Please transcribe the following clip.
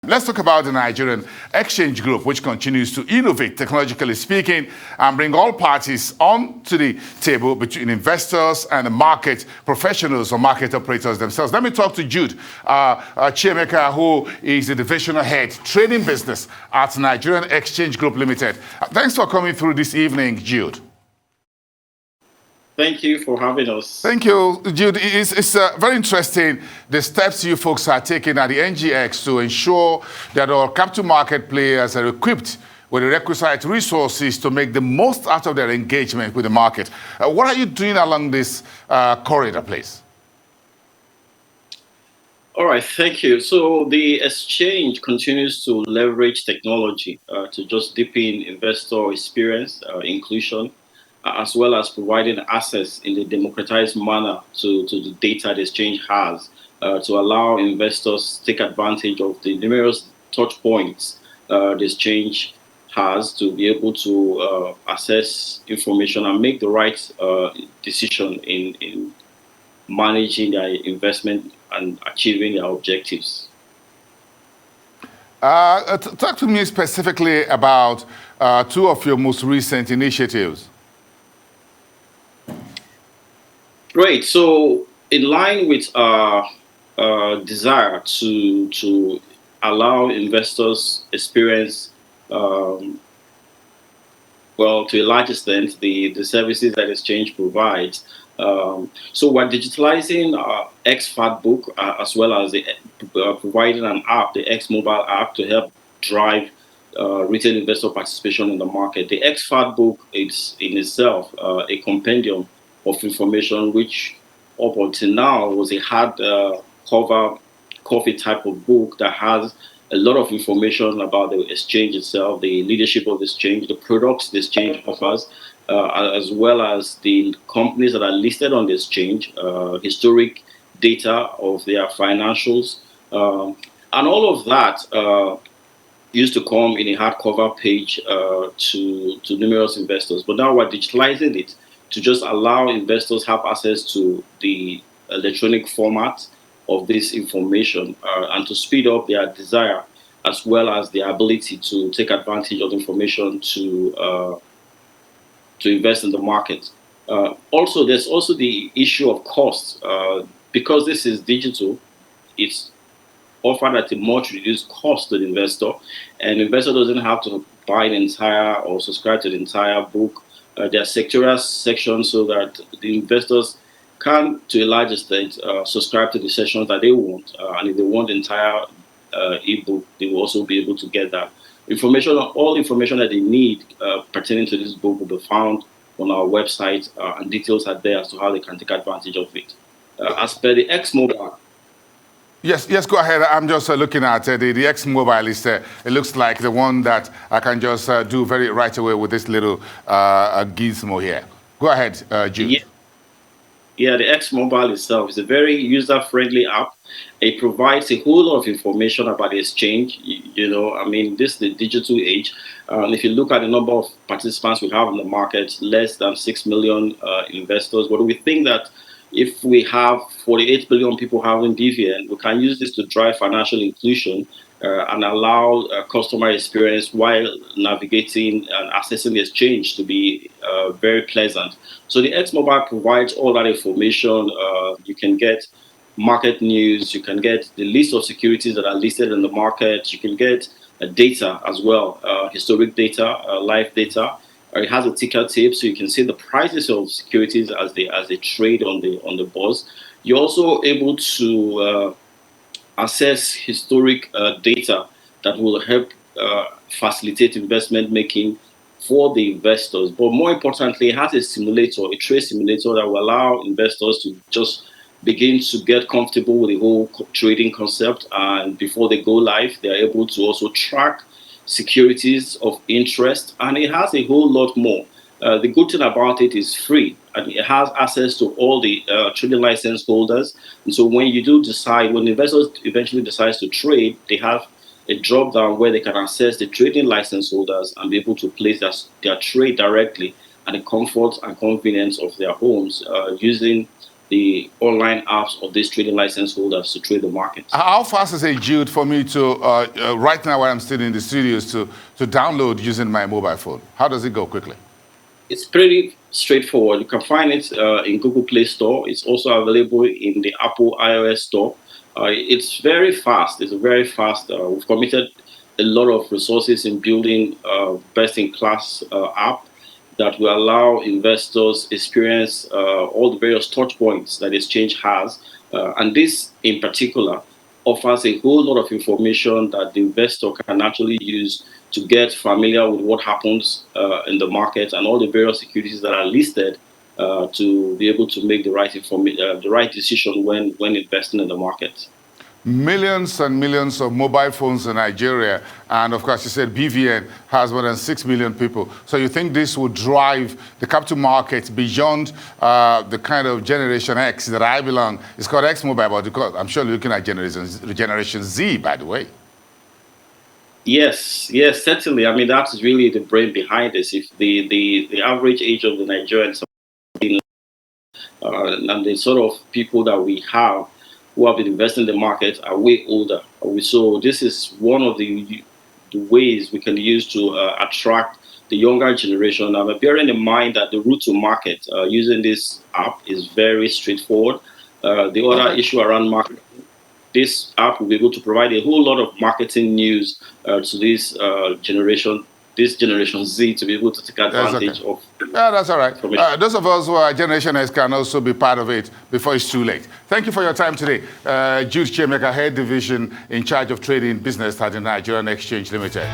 Let's talk about the Nigerian Exchange Group, which continues to innovate, technologically speaking, and bring all parties onto the table between investors and the market professionals or market operators themselves. Let me talk to Jude Chiemeka, who is the divisional head trading business at Nigerian Exchange Group Limited. Thanks for coming through this evening, Jude. Thank you for having us. Thank you, Jude. It's very interesting, the steps you folks are taking at the NGX to ensure that our capital market players are equipped with the requisite resources to make the most out of their engagement with the market. What are you doing along this corridor, please? All right, thank you. So the exchange continues to leverage technology to just deepen investor experience, inclusion, as well as providing access in a democratized manner to the data the exchange has to allow investors to take advantage of the numerous touch points the exchange has to be able to access information and make the right decision in managing their investment and achieving their objectives. Talk to me specifically about two of your most recent initiatives. Great. So, in line with our desire to allow investors experience, well, to a large extent, the services that exchange provides. So, we're digitalizing our X-Fat book as well as providing an app, the X mobile app, to help drive retail investor participation in the market. The X-Fat book is in itself a compendium of information, which up until now was a hard cover coffee type of book that has a lot of information about the exchange itself, the leadership of the exchange, the products the exchange offers, as well as the companies that are listed on the exchange, historic data of their financials, and all of that used to come in a hardcover page to numerous investors. But now we're digitalizing it to just allow investors have access to the electronic format of this information and to speed up their desire as well as their ability to take advantage of information to invest in the market. Also, there's also the issue of cost. Because this is digital, it's offered at a much reduced cost to the investor, and the investor doesn't have to buy the entire or subscribe to the entire book. There are sectorial sections so that the investors can, to a large extent, subscribe to the sessions that they want. And if they want the entire ebook, they will also be able to get that information. All information that they need pertaining to this book will be found on our website, and details are there as to how they can take advantage of it. As per the X Mobile. Yes, go ahead. I'm just looking at the X Mobile. It looks like the one that I can just do very right away with this little gizmo here. Go ahead, Jude. Yeah, the X Mobile itself is a very user-friendly app. It provides a whole lot of information about the exchange. You know, I mean, this is the digital age. If you look at the number of participants we have in the market, less than 6 million investors. But we think that if we have 48 billion people having BVN, we can use this to drive financial inclusion and allow customer experience while navigating and accessing the exchange to be very pleasant. So the X Mobile provides all that information. You can get market news, you can get the list of securities that are listed in the market, you can get data as well, historic data, live data. It has a ticker tape, so you can see the prices of securities as they trade on the bourse. You're also able to assess historic data that will help facilitate investment making for the investors. But more importantly, it has a simulator, a trade simulator that will allow investors to just begin to get comfortable with the whole trading concept. And before they go live, they're able to also track securities of interest, and it has a whole lot more. The good thing about it is free, and it has access to all the trading license holders. And so when you do decide, when investors eventually decide to trade, they have a drop down where they can access the trading license holders and be able to place their trade directly at the comfort and convenience of their homes using the online apps of these trading license holders to trade the market. How fast is it, Jude, for me to, right now while I'm still in the studios, to download using my mobile phone? How does it go quickly? It's pretty straightforward. You can find it in Google Play Store. It's also available in the Apple iOS Store. It's very fast. It's very fast. We've committed a lot of resources in building a best-in-class app that will allow investors experience all the various touch points that exchange has. And this, in particular, offers a whole lot of information that the investor can actually use to get familiar with what happens in the market and all the various securities that are listed to be able to make the right decision when investing in the market. Millions and millions of mobile phones in Nigeria, and of course you said BVN has more than 6 million people. So you think this will drive the capital market beyond the kind of Generation X that I belong? It's called X Mobile, but I'm sure you're looking at Generation Z, by the way. Yes, certainly. I mean, that's really the brain behind this. If the average age of the Nigerians and the sort of people that we have who have been investing in the market are way older. So this is one of the ways we can use to attract the younger generation. Now, bearing in mind that the route to market using this app is very straightforward. The other issue around marketing, this app will be able to provide a whole lot of marketing news to this Generation Z, to be able to take advantage of. Yeah, that's all right. Those of us who are Generation S can also be part of it before it's too late. Thank you for your time today. Jude Chiemeka, Head Division in charge of trading business at the Nigerian Exchange Limited.